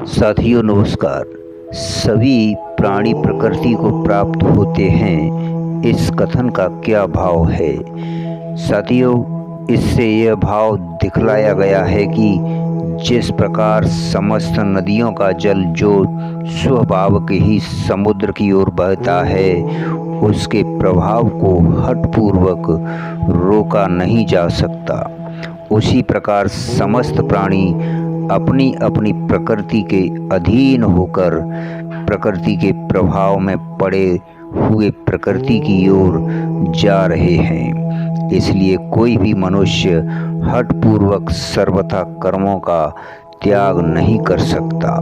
साथियों नमस्कार। सभी प्राणी प्रकृति को प्राप्त होते हैं, इस कथन का क्या भाव है? साथियों, इससे यह भाव दिखलाया गया है कि जिस प्रकार समस्त नदियों का जल जो स्वभाव के ही समुद्र की ओर बहता है, उसके प्रभाव को हठपूर्वक रोका नहीं जा सकता, उसी प्रकार समस्त प्राणी अपनी अपनी प्रकृति के अधीन होकर प्रकृति के प्रभाव में पड़े हुए प्रकृति की ओर जा रहे हैं। इसलिए कोई भी मनुष्य हठपूर्वक सर्वथा कर्मों का त्याग नहीं कर सकता।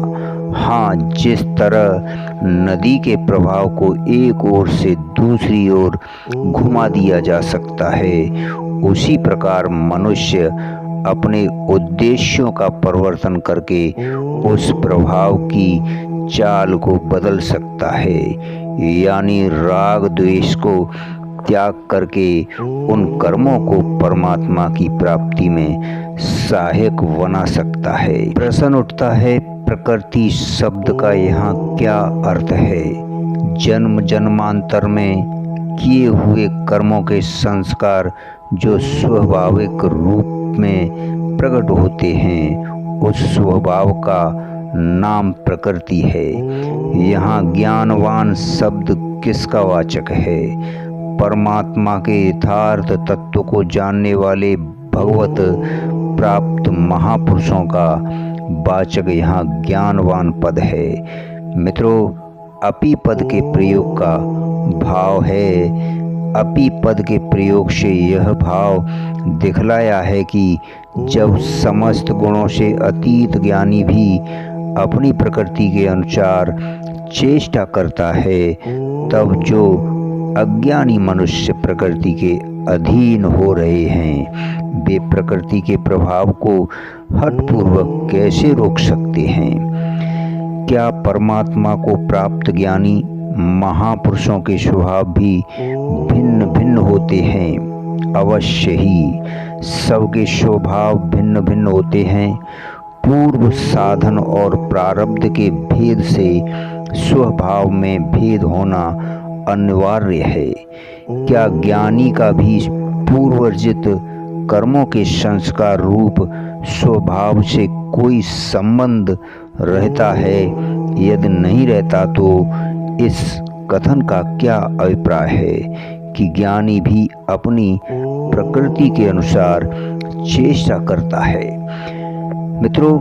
हाँ, जिस तरह नदी के प्रभाव को एक ओर से दूसरी ओर घुमा दिया जा सकता है, उसी प्रकार मनुष्य अपने उद्देश्यों का परिवर्तन करके उस प्रभाव की चाल को बदल सकता है, यानी राग द्वेष को त्याग करके उन कर्मों को परमात्मा की प्राप्ति में सहायक बना सकता है। प्रश्न उठता है, प्रकृति शब्द का यहाँ क्या अर्थ है? जन्म जन्मांतर में किए हुए कर्मों के संस्कार जो स्वाभाविक रूप में प्रकट होते हैं, उस स्वभाव का नाम प्रकृति है। यहाँ ज्ञानवान शब्द किसका वाचक है? परमात्मा के यथार्थ तत्व को जानने वाले भगवत प्राप्त महापुरुषों का वाचक यहाँ ज्ञानवान पद है। मित्रों, अपि पद के प्रयोग का भाव है। अपि पद के प्रयोग से यह भाव दिखलाया है कि जब समस्त गुणों से अतीत ज्ञानी भी अपनी प्रकृति के अनुसार चेष्टा करता है, तब जो अज्ञानी मनुष्य प्रकृति के अधीन हो रहे हैं, वे प्रकृति के प्रभाव को हठपूर्वक कैसे रोक सकते हैं? क्या परमात्मा को प्राप्त ज्ञानी महापुरुषों के स्वभाव भी भिन्न भिन्न होते हैं? अवश्य ही सबके स्वभाव भिन्न भिन्न होते हैं। पूर्व साधन और प्रारब्ध के भेद से स्वभाव में भेद होना अनिवार्य है। क्या ज्ञानी का भी पूर्वर्जित कर्मों के संस्कार रूप स्वभाव से कोई संबंध रहता है? यदि नहीं रहता तो इस कथन का क्या अभिप्राय है कि ज्ञानी भी अपनी प्रकृति के अनुसार चेष्टा करता है? मित्रों,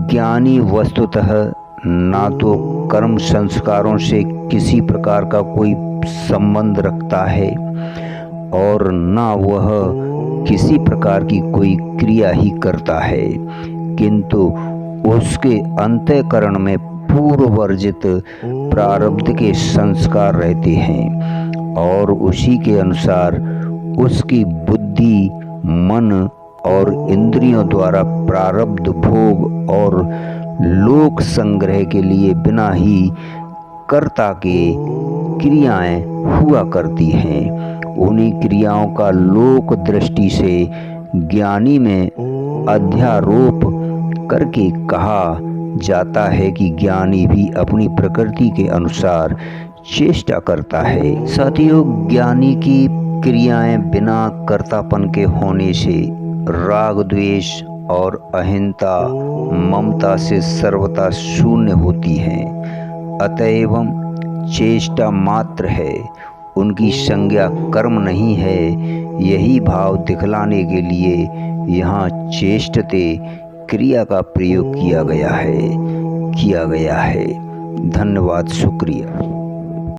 ज्ञानी वस्तुतः ना तो कर्म संस्कारों से किसी प्रकार का कोई संबंध रखता है और ना वह किसी प्रकार की कोई क्रिया ही करता है, किंतु उसके अंतःकरण में पूर्ववर्जित प्रारब्ध के संस्कार रहते हैं और उसी के अनुसार उसकी बुद्धि, मन और इंद्रियों द्वारा प्रारब्ध भोग और लोक संग्रह के लिए बिना ही कर्ता के क्रियाएं हुआ करती हैं। उन्हीं क्रियाओं का लोक दृष्टि से ज्ञानी में अध्यारोप करके कहा जाता है कि ज्ञानी भी अपनी प्रकृति के अनुसार चेष्टा करता है। साथियों, ज्ञानी की क्रियाएं बिना कर्तापन के होने से राग द्वेष और अहिंसा ममता से सर्वथा शून्य होती हैं। अतएव चेष्टा मात्र है, उनकी संज्ञा कर्म नहीं है। यही भाव दिखलाने के लिए यहाँ चेष्टते क्रिया का प्रयोग किया गया है। धन्यवाद, शुक्रिया।